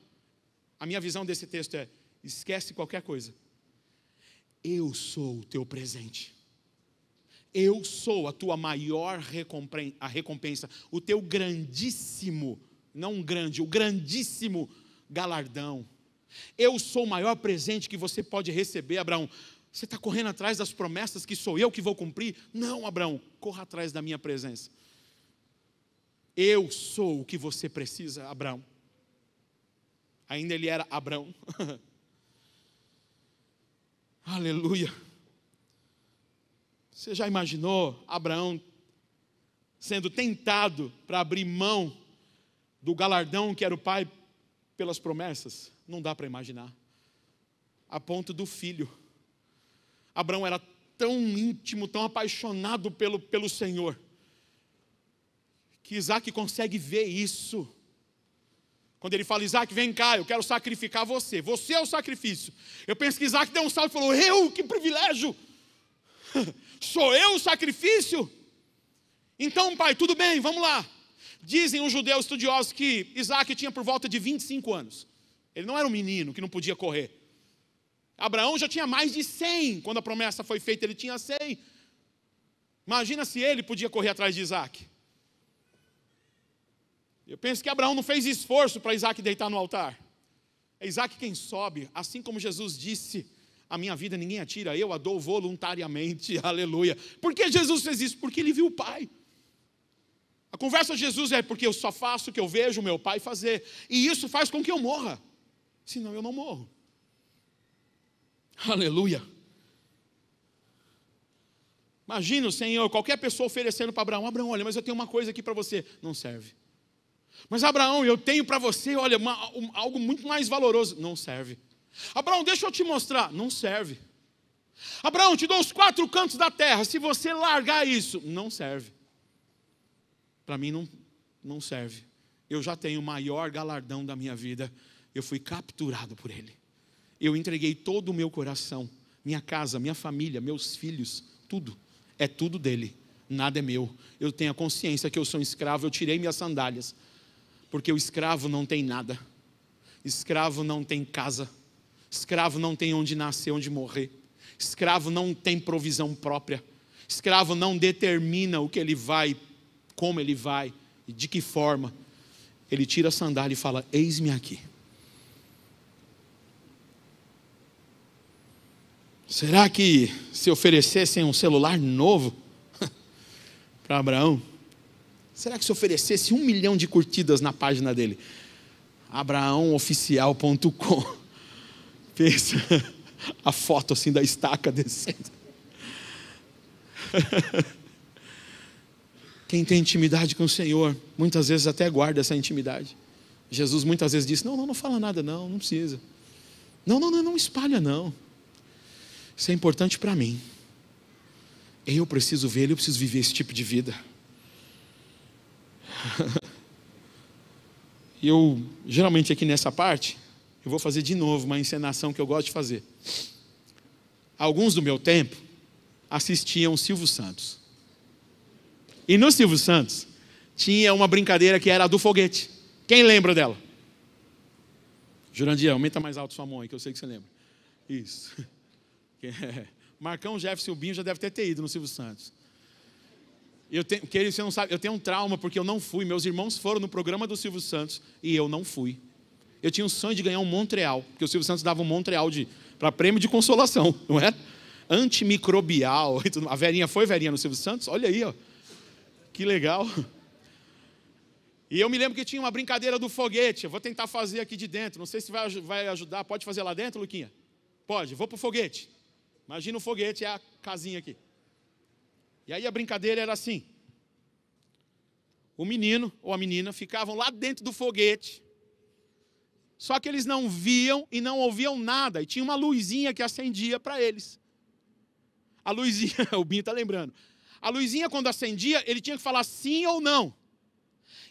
a minha visão desse texto é, esquece qualquer coisa. Eu sou o teu presente. Eu sou a tua maior recompensa. O teu grandíssimo, não um grande, o grandíssimo galardão. Eu sou o maior presente que você pode receber, Abraão. Você está correndo atrás das promessas que sou eu que vou cumprir? Não, Abraão, corra atrás da minha presença. Eu sou o que você precisa, Abraão. Ainda ele era Abraão. Aleluia. Você já imaginou Abraão sendo tentado para abrir mão do galardão que era o pai pelas promessas? Não dá para imaginar. A ponto do filho. Abraão era tão íntimo, tão apaixonado pelo Senhor, que Isaac consegue ver isso. Quando ele fala, Isaac, vem cá, eu quero sacrificar você. Você é o sacrifício. Eu penso que Isaac deu um salto e falou, que privilégio. Sou eu o sacrifício? Então, pai, tudo bem, vamos lá. Dizem os judeus estudiosos que Isaac tinha por volta de 25 anos. Ele não era um menino que não podia correr. Abraão já tinha mais de 100. Quando a promessa foi feita, ele tinha 100. Imagina se ele podia correr atrás de Isaac. Eu penso que Abraão não fez esforço para Isaac deitar no altar. É Isaac quem sobe. Assim como Jesus disse, a minha vida ninguém atira, eu a dou voluntariamente. Aleluia. Por que Jesus fez isso? Porque ele viu o Pai. A conversa de Jesus é porque eu só faço o que eu vejo o meu Pai fazer. E isso faz com que eu morra. Senão eu não morro. Aleluia. Imagina o Senhor, qualquer pessoa oferecendo para Abraão, Abraão, olha, mas eu tenho uma coisa aqui para você. Não serve. Mas Abraão, eu tenho para você, olha, algo muito mais valoroso. Não serve. Abraão, deixa eu te mostrar. Não serve. Abraão, te dou os 4 cantos da terra. Se você largar isso, não serve. Para mim não serve. Eu já tenho o maior galardão da minha vida. Eu fui capturado por Ele. Eu entreguei todo o meu coração, minha casa, minha família, meus filhos, tudo. É tudo dele, nada é meu. Eu tenho a consciência que eu sou um escravo, eu tirei minhas sandálias. Porque o escravo não tem nada. Escravo não tem casa. Escravo não tem onde nascer, onde morrer. Escravo não tem provisão própria. Escravo não determina o que ele vai, como ele vai e de que forma. Ele tira a sandália e fala: eis-me aqui. Será que se oferecessem um celular novo para Abraão? Será que se oferecesse 1 milhão de curtidas na página dele? abraãooficial.com. Pensa a foto assim da estaca descendo. Quem tem intimidade com o Senhor, muitas vezes até guarda essa intimidade. Jesus muitas vezes disse: não fala nada não precisa. Não espalha não. Isso é importante para mim. Eu preciso ver, eu preciso viver esse tipo de vida. E eu, geralmente aqui nessa parte, eu vou fazer de novo uma encenação que eu gosto de fazer. Alguns do meu tempo assistiam Silvio Santos. E no Silvio Santos tinha uma brincadeira que era a do foguete. Quem lembra dela? Jurandir, aumenta mais alto sua mão aí, que eu sei que você lembra. Isso. Marcão, Jefferson e o Binho já deve ter ido no Silvio Santos. Você não sabe, eu tenho um trauma porque eu não fui. Meus irmãos foram no programa do Silvio Santos e eu não fui. Eu tinha um sonho de ganhar um Montreal, porque o Silvio Santos dava um Montreal para prêmio de consolação, não é? Antimicrobial. A Verinha foi no Silvio Santos? Olha aí, ó. Que legal. E eu me lembro que tinha uma brincadeira do foguete. Eu vou tentar fazer aqui de dentro. Não sei se vai ajudar. Pode fazer lá dentro, Luquinha? Pode. Vou para o foguete. Imagina o foguete, é a casinha aqui. E aí a brincadeira era assim. O menino ou a menina ficavam lá dentro do foguete. Só que eles não viam e não ouviam nada. E tinha uma luzinha que acendia para eles. A luzinha, o Binho está lembrando. A luzinha, quando acendia, ele tinha que falar sim ou não.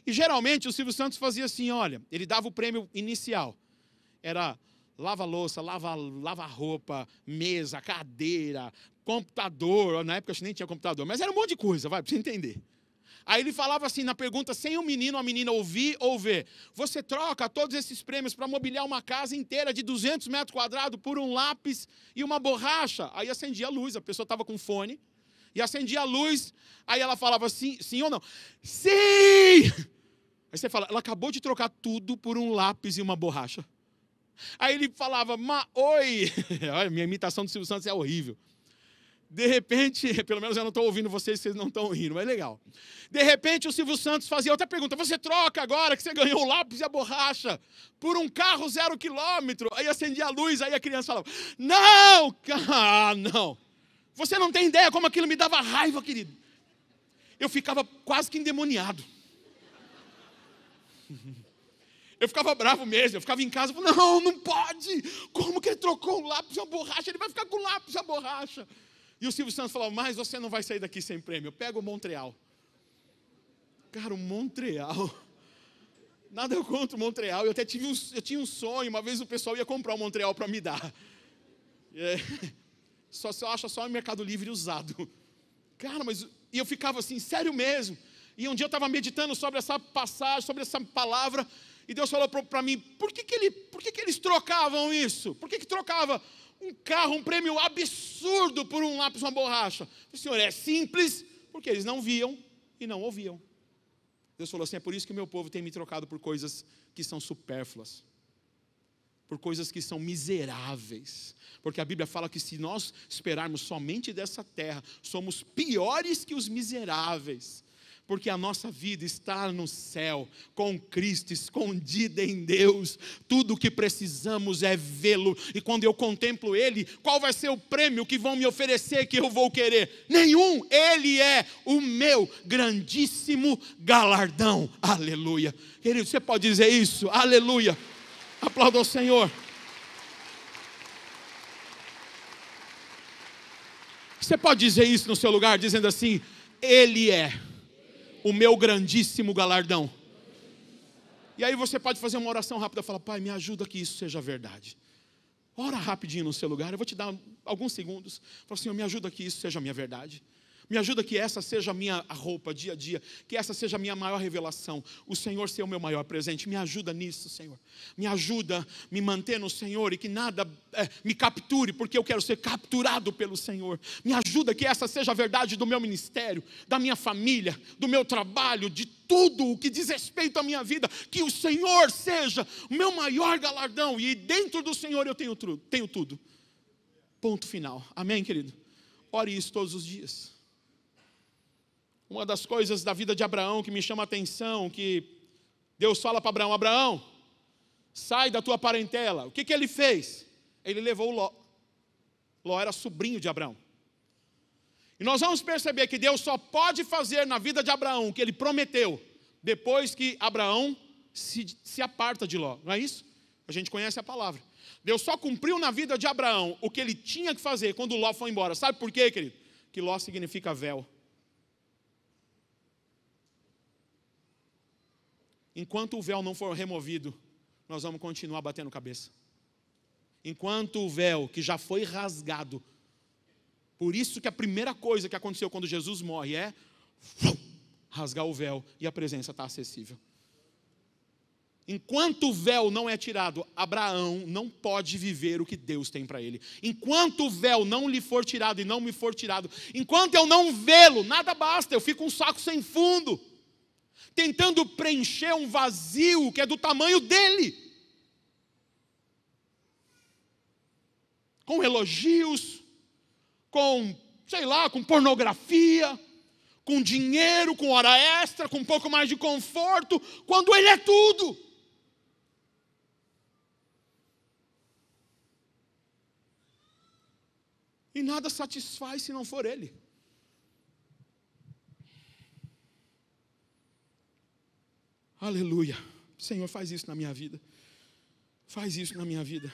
E geralmente o Silvio Santos fazia assim, olha, ele dava o prêmio inicial. Era lava louça, lava roupa, mesa, cadeira, computador. Na época acho que nem tinha computador, mas era um monte de coisa, vai, para você entender. Aí ele falava assim na pergunta, sem o menino ou a menina ouvir ou ver: você troca todos esses prêmios para mobiliar uma casa inteira de 200 metros quadrados por um lápis e uma borracha? Aí acendia a luz, a pessoa estava com fone, e acendia a luz, aí ela falava sim ou não? Sim! Aí você fala, ela acabou de trocar tudo por um lápis e uma borracha. Aí ele falava, oi! Olha, minha imitação do Silvio Santos é horrível. De repente, pelo menos eu não estou ouvindo vocês não estão rindo, mas é legal. De repente o Silvio Santos fazia outra pergunta: você troca agora que você ganhou o lápis e a borracha por um carro 0 quilômetro? Aí acendia a luz, aí a criança falava, não! Não! Você não tem ideia como aquilo me dava raiva, querido. Eu ficava quase que endemoniado. Eu ficava bravo mesmo, eu ficava em casa, não pode! Como que ele trocou o lápis e a borracha? Ele vai ficar com o lápis e a borracha. E o Silvio Santos falava, mas você não vai sair daqui sem prêmio, eu pego o Montreal. Cara, o Montreal, nada eu contra o Montreal, eu tinha um sonho, uma vez o pessoal ia comprar o Montreal para me dar. Só se eu acho só no Mercado Livre usado. Cara, e eu ficava assim, sério mesmo. E um dia eu estava meditando sobre essa passagem, sobre essa palavra, e Deus falou para mim, por que eles trocavam isso? Por que trocava um carro, um prêmio absurdo por um lápis, uma borracha? O Senhor, é simples, porque eles não viam e não ouviam. Deus falou assim, é por isso que o meu povo tem me trocado por coisas que são supérfluas, por coisas que são miseráveis, porque a Bíblia fala que se nós esperarmos somente dessa terra, somos piores que os miseráveis. porque a nossa vida está no céu, com Cristo, escondida em Deus. Tudo o que precisamos é vê-lo, e quando eu contemplo Ele, qual vai ser o prêmio que vão me oferecer que eu vou querer? Nenhum. Ele é o meu grandíssimo galardão. Aleluia. Querido, você pode dizer isso? Aleluia. Aplauda ao Senhor. Você pode dizer isso no seu lugar, dizendo assim: Ele é o meu grandíssimo galardão. E aí você pode fazer uma oração rápida, falar: Pai, me ajuda que isso seja verdade. Ora rapidinho no seu lugar, eu vou te dar alguns segundos. Fala: Senhor, me ajuda que isso seja a minha verdade. Me ajuda que essa seja a minha roupa dia a dia, que essa seja a minha maior revelação, o Senhor ser o meu maior presente. Me ajuda nisso, Senhor. Me ajuda a me manter no Senhor e que nada me capture, porque eu quero ser capturado pelo Senhor. Me ajuda que essa seja a verdade do meu ministério, da minha família, do meu trabalho, de tudo o que diz respeito à minha vida, que o Senhor seja o meu maior galardão, e dentro do Senhor eu tenho tudo. Ponto final. Amém, querido? Ore isso todos os dias. Uma das coisas da vida de Abraão que me chama a atenção, que Deus fala para Abraão: Abraão, sai da tua parentela. O que ele fez? Ele levou Ló. Ló era sobrinho de Abraão. E nós vamos perceber que Deus só pode fazer na vida de Abraão o que ele prometeu depois que Abraão se aparta de Ló. Não é isso? A gente conhece a palavra. Deus só cumpriu na vida de Abraão o que ele tinha que fazer quando Ló foi embora. Sabe por quê, querido? Que Ló significa véu. Enquanto o véu não for removido, nós vamos continuar batendo cabeça. Enquanto o véu que já foi rasgado, por isso que a primeira coisa que aconteceu quando Jesus morre é rasgar o véu, e a presença está acessível. Enquanto o véu não é tirado, Abraão não pode viver o que Deus tem para ele. Enquanto o véu não lhe for tirado e não me for tirado, enquanto eu não vê-lo, nada basta, eu fico um saco sem fundo, tentando preencher um vazio que é do tamanho dele, com elogios, com, com pornografia, com dinheiro, com hora extra, com um pouco mais de conforto, quando ele é tudo. E nada satisfaz se não for ele. Aleluia. Senhor, faz isso na minha vida. Faz isso na minha vida.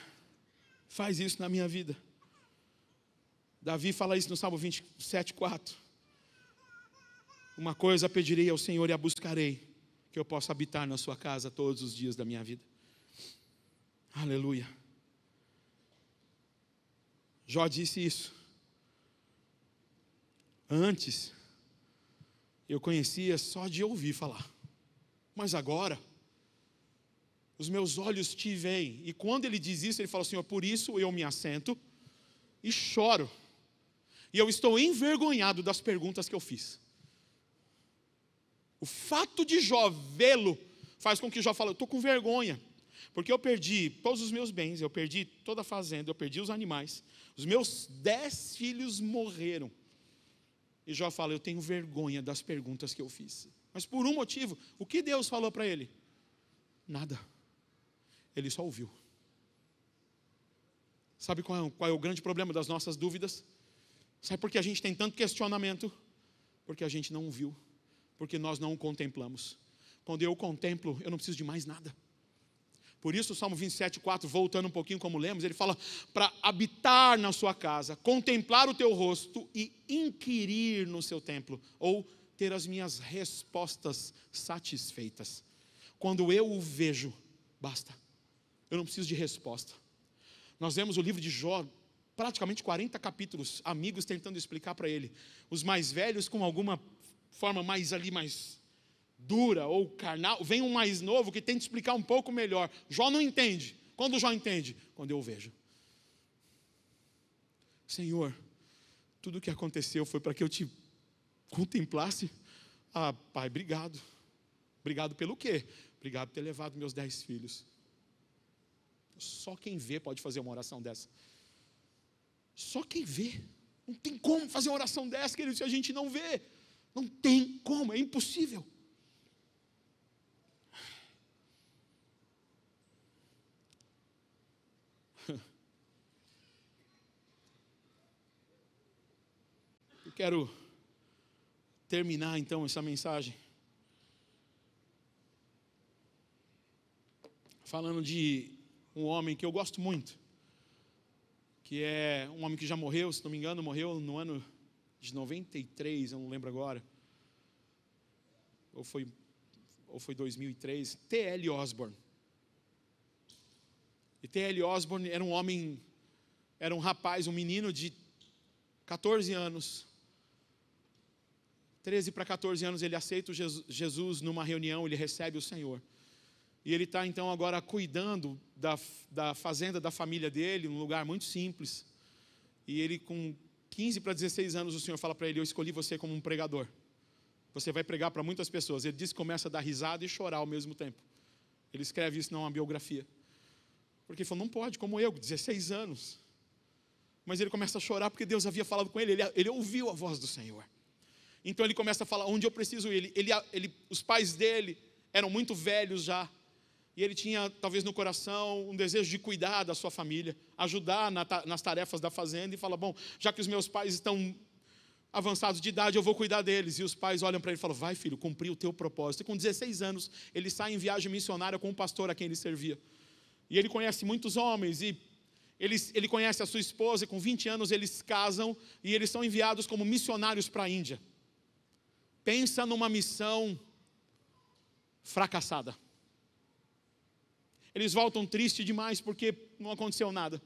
Faz isso na minha vida. Davi fala isso no Salmo 27:4. Uma coisa pedirei ao Senhor e a buscarei, que eu possa habitar na sua casa todos os dias da minha vida. Aleluia. Jó disse isso. Antes, eu conhecia só de ouvir falar. Mas agora, os meus olhos te veem. E quando ele diz isso, ele fala: Senhor, por isso eu me assento e choro. E eu estou envergonhado das perguntas que eu fiz. O fato de Jó vê-lo faz com que Jó fale: eu estou com vergonha. Porque eu perdi todos os meus bens, eu perdi toda a fazenda, eu perdi os animais. Os meus 10 filhos morreram. E Jó fala: eu tenho vergonha das perguntas que eu fiz. Mas por um motivo, o que Deus falou para ele? Nada. Ele só ouviu. Sabe qual é o grande problema das nossas dúvidas? Sabe por que a gente tem tanto questionamento? Porque a gente não viu. Porque nós não o contemplamos. Quando eu o contemplo, eu não preciso de mais nada. Por isso o Salmo 27:4, voltando um pouquinho como lemos, ele fala: para habitar na sua casa, contemplar o teu rosto e inquirir no seu templo, ou ter as minhas respostas satisfeitas. Quando eu o vejo, basta. Eu não preciso de resposta. Nós vemos o livro de Jó, praticamente 40 capítulos, amigos tentando explicar para ele. Os mais velhos com alguma forma mais dura ou carnal. Vem um mais novo que tenta explicar um pouco melhor. Jó não entende. Quando Jó entende? Quando eu vejo. Senhor, tudo o que aconteceu foi para que eu te contemplasse. Ah, Pai, obrigado. Obrigado pelo quê? Obrigado por ter levado meus 10 filhos. Só quem vê pode fazer uma oração dessa. Só quem vê. Não tem como fazer uma oração dessa, querido, se a gente não vê. Não tem como, é impossível. Eu quero terminar então essa mensagem falando de um homem que eu gosto muito, que é um homem que já morreu, se não me engano, morreu no ano de 93, eu não lembro agora, ou foi 2003, T.L. Osborne. E T.L. Osborne era um homem, era um rapaz, um menino de 14 anos, 13 para 14 anos, ele aceita Jesus numa reunião, ele recebe o Senhor. E ele está então agora cuidando da fazenda da família dele, num lugar muito simples. E ele com 15 para 16 anos, o Senhor fala para ele: eu escolhi você como um pregador. Você vai pregar para muitas pessoas. Ele diz que começa a dar risada e chorar ao mesmo tempo. Ele escreve isso numa biografia. Porque ele falou: não pode, como eu, 16 anos. Mas ele começa a chorar porque Deus havia falado com ele. Ele ouviu a voz do Senhor. Então ele começa a falar: onde eu preciso ir? Os pais dele eram muito velhos já. E ele tinha, talvez no coração, um desejo de cuidar da sua família, ajudar nas tarefas da fazenda. E fala: bom, já que os meus pais estão avançados de idade, eu vou cuidar deles. E os pais olham para ele e falam: vai, filho, cumprir o teu propósito. E com 16 anos, ele sai em viagem missionária com um pastor a quem ele servia. E ele conhece muitos homens, e ele conhece a sua esposa, e com 20 anos eles casam, e eles são enviados como missionários para a Índia. Pensa numa missão fracassada. Eles voltam tristes demais porque não aconteceu nada.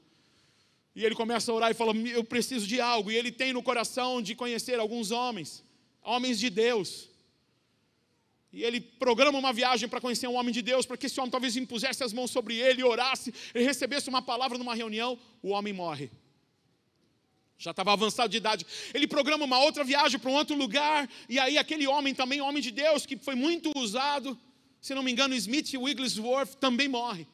E ele começa a orar e fala: eu preciso de algo. E ele tem no coração de conhecer alguns homens de Deus. E ele programa uma viagem para conhecer um homem de Deus, para que esse homem talvez impusesse as mãos sobre ele, orasse, ele recebesse uma palavra numa reunião. O homem morre. Já estava avançado de idade. Ele programa uma outra viagem para um outro lugar. E aí aquele homem também, homem de Deus, que foi muito usado, se não me engano, Smith Wigglesworth, também morre.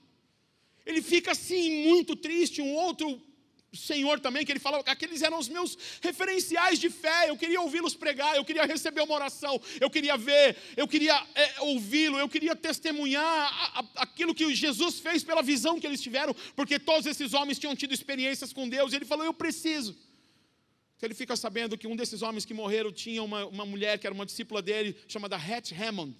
Ele fica assim muito triste. Um outro senhor também, que ele fala: aqueles eram os meus referenciais de fé, eu queria ouvi-los pregar, eu queria receber uma oração, eu queria ver, eu queria ouvi-lo, eu queria testemunhar aquilo que Jesus fez pela visão que eles tiveram, porque todos esses homens tinham tido experiências com Deus. E ele falou: eu preciso. Então ele fica sabendo que um desses homens que morreram tinha uma mulher que era uma discípula dele, chamada Hatch Hammond.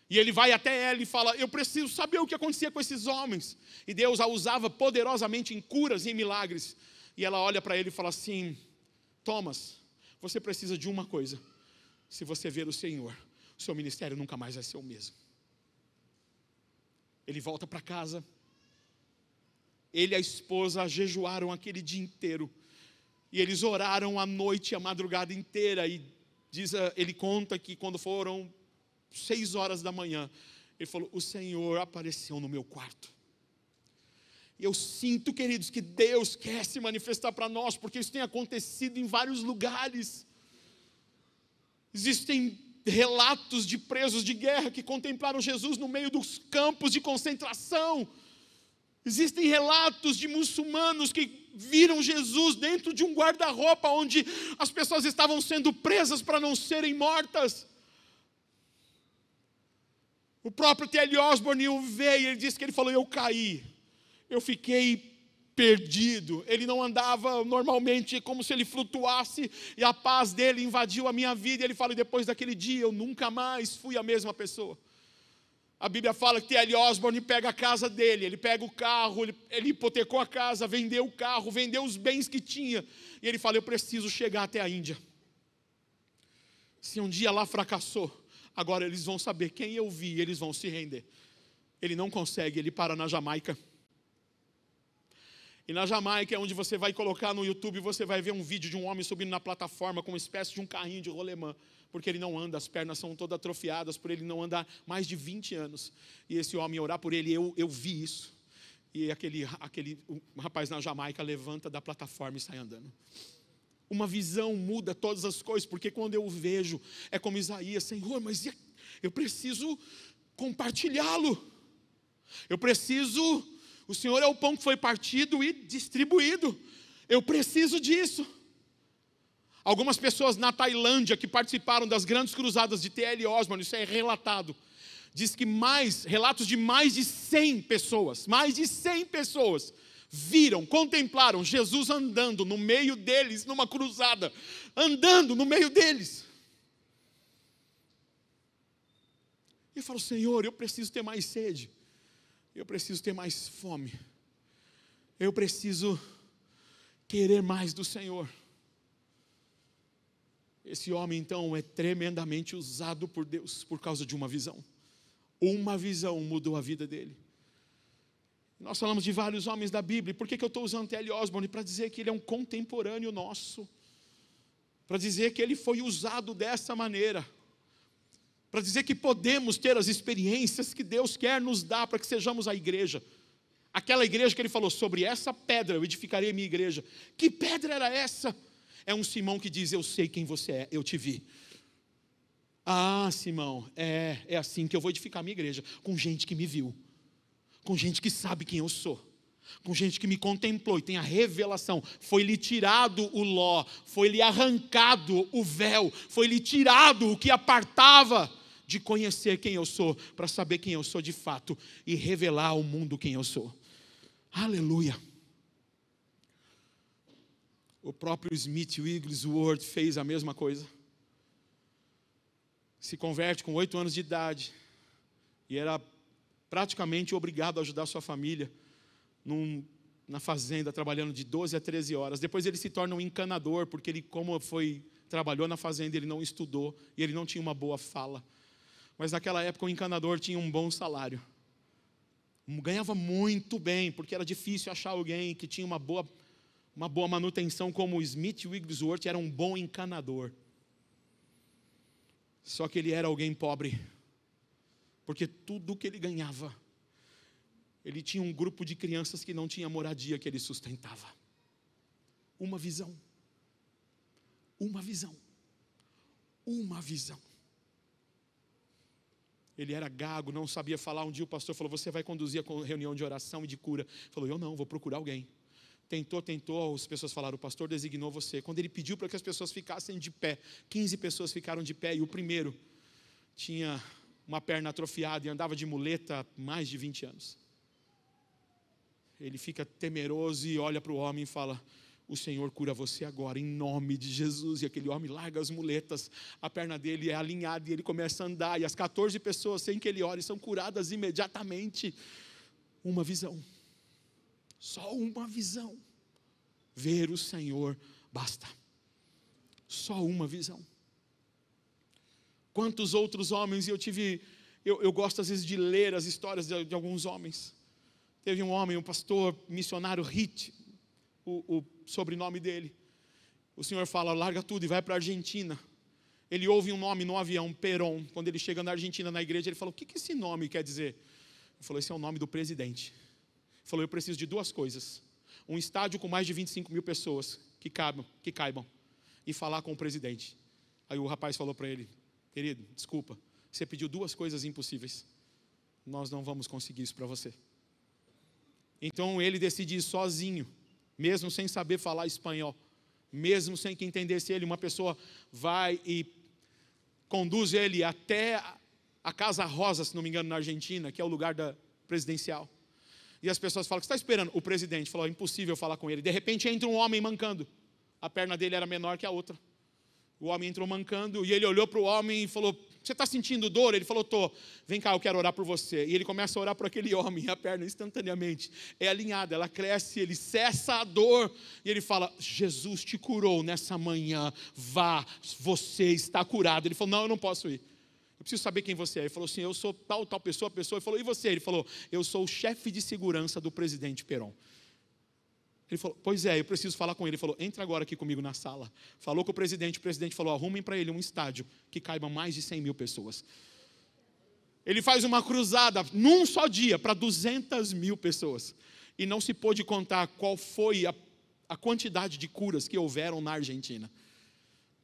E ele vai até ela e fala: eu preciso saber o que acontecia com esses homens. E Deus a usava poderosamente em curas e em milagres. E ela olha para ele e fala assim: Thomas, você precisa de uma coisa. Se você ver o Senhor, o seu ministério nunca mais vai ser o mesmo. Ele volta para casa. Ele e a esposa jejuaram aquele dia inteiro. E eles oraram a noite e a madrugada inteira. E ele conta que quando foram 6 horas da manhã, ele falou: o Senhor apareceu no meu quarto. E eu sinto, queridos, que Deus quer se manifestar para nós, porque isso tem acontecido em vários lugares. Existem relatos de presos de guerra que contemplaram Jesus no meio dos campos de concentração. Existem relatos de muçulmanos que viram Jesus dentro de um guarda-roupa onde as pessoas estavam sendo presas para não serem mortas. O próprio T.L. Osborne o veio, ele disse que ele falou: eu caí, eu fiquei perdido. Ele não andava normalmente, como se ele flutuasse, e a paz dele invadiu a minha vida. E ele fala: e depois daquele dia eu nunca mais fui a mesma pessoa. A Bíblia fala que T.L. Osborne pega a casa dele, ele pega o carro, ele hipotecou a casa, vendeu o carro, vendeu os bens que tinha. E ele fala: eu preciso chegar até a Índia. Se um dia lá fracassou, agora eles vão saber quem eu vi, eles vão se render. Ele não consegue, ele para na Jamaica. E na Jamaica é onde você vai colocar no YouTube, você vai ver um vídeo de um homem subindo na plataforma com uma espécie de um carrinho de rolemã, porque ele não anda, as pernas são todas atrofiadas, por ele não andar mais de 20 anos. E esse homem orar por ele, eu vi isso. E um rapaz na Jamaica levanta da plataforma e sai andando. Uma visão muda todas as coisas, porque quando eu vejo, é como Isaías: Senhor, mas eu preciso compartilhá-lo. O Senhor é o pão que foi partido e distribuído. Eu preciso disso. Algumas pessoas na Tailândia que participaram das grandes cruzadas de T.L. Osborne, isso é relatado, diz que relatos de mais de 100 pessoas, viram, contemplaram Jesus andando no meio deles, numa cruzada, andando no meio deles. E eu falo, Senhor, eu preciso ter mais sede, eu preciso ter mais fome, eu preciso querer mais do Senhor. Esse homem então é tremendamente usado por Deus, por causa de uma visão. Uma visão mudou a vida dele. Nós falamos de vários homens da Bíblia. Por que eu estou usando T.L. Osborne? Para dizer que ele é um contemporâneo nosso, para dizer que ele foi usado dessa maneira, para dizer que podemos ter as experiências que Deus quer nos dar para que sejamos a igreja. Aquela igreja que ele falou, sobre essa pedra eu edificarei a minha igreja. Que pedra era essa? É um Simão que diz, eu sei quem você é, eu te vi. Ah, Simão, é assim que eu vou edificar a minha igreja, com gente que me viu, com gente que sabe quem eu sou, com gente que me contemplou e tem a revelação. Foi-lhe tirado o ló, foi-lhe arrancado o véu, foi-lhe tirado o que apartava de conhecer quem eu sou, para saber quem eu sou de fato e revelar ao mundo quem eu sou. Aleluia. O próprio Smith Wigglesworth fez a mesma coisa. Se converte com 8 anos de idade e era praticamente obrigado a ajudar sua família na fazenda, trabalhando de 12 a 13 horas. Depois ele se torna um encanador, porque ele, como trabalhou na fazenda, ele não estudou e ele não tinha uma boa fala. Mas naquela época o encanador tinha um bom salário. Ganhava muito bem, porque era difícil achar alguém que tinha uma boa manutenção como o Smith Wigglesworth. Era um bom encanador. Só que ele era alguém pobre, porque tudo que ele ganhava, ele tinha um grupo de crianças que não tinha moradia que ele sustentava. Uma visão. Ele era gago, não sabia falar. Um dia o pastor falou, você vai conduzir a reunião de oração e de cura. Ele falou, eu não, vou procurar alguém. Tentou, as pessoas falaram, o pastor designou você. Quando ele pediu para que as pessoas ficassem de pé, 15 pessoas ficaram de pé, e o primeiro tinha uma perna atrofiada e andava de muleta há mais de 20 anos. Ele fica temeroso e olha para o homem e fala, o Senhor cura você agora, em nome de Jesus. E aquele homem larga as muletas, a perna dele é alinhada e ele começa a andar, e as 14 pessoas, sem que ele ore, são curadas imediatamente. Uma visão. Só uma visão. Ver o Senhor basta. Só uma visão. Quantos outros homens, eu gosto às vezes de ler as histórias de alguns homens. Teve um homem, um pastor missionário Hit, o sobrenome dele. O Senhor fala, larga tudo e vai para a Argentina. Ele ouve um nome no avião, Perón. Quando ele chega na Argentina, na igreja, ele fala, o que esse nome quer dizer? Ele falou, esse é o nome do presidente. Ele falou, eu preciso de 2 coisas. Um estádio com mais de 25 mil pessoas que caibam e falar com o presidente. Aí o rapaz falou para ele, querido, desculpa, você pediu 2 coisas impossíveis. Nós não vamos conseguir isso para você. Então ele decide ir sozinho, mesmo sem saber falar espanhol, mesmo sem que entendesse ele. Uma pessoa vai e conduz ele até a Casa Rosa, se não me engano, na Argentina, que é o lugar presidencial. E as pessoas falam, o que você está esperando? O presidente falou, é impossível falar com ele. De repente entra um homem mancando. A perna dele era menor que a outra. O homem entrou mancando e ele olhou para o homem e falou, você está sentindo dor? Ele falou, estou. Vem cá, eu quero orar por você. E ele começa a orar por aquele homem. E a perna instantaneamente é alinhada, ela cresce, ele cessa a dor. E ele fala, Jesus te curou nessa manhã. Vá, você está curado. Ele falou, não, eu não posso ir. Eu preciso saber quem você é. Ele falou assim, eu sou tal pessoa. Ele falou, e você? Ele falou, eu sou o chefe de segurança do presidente Perón. Ele falou, pois é, eu preciso falar com ele. Ele falou, entra agora aqui comigo na sala. Falou com o presidente falou, arrumem para ele um estádio que caibam mais de 100 mil pessoas. Ele faz uma cruzada num só dia para 200 mil pessoas. E não se pôde contar qual foi a quantidade de curas que houveram na Argentina.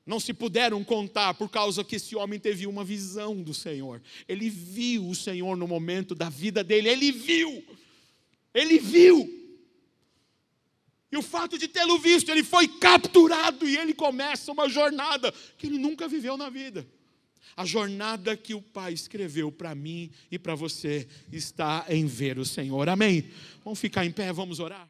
Não se puderam contar por causa que esse homem teve uma visão do Senhor. Ele viu o Senhor no momento da vida dele. Ele viu. E o fato de tê-lo visto, ele foi capturado e ele começa uma jornada que ele nunca viveu na vida. A jornada que o Pai escreveu para mim e para você está em ver o Senhor. Amém? Vamos ficar em pé, vamos orar.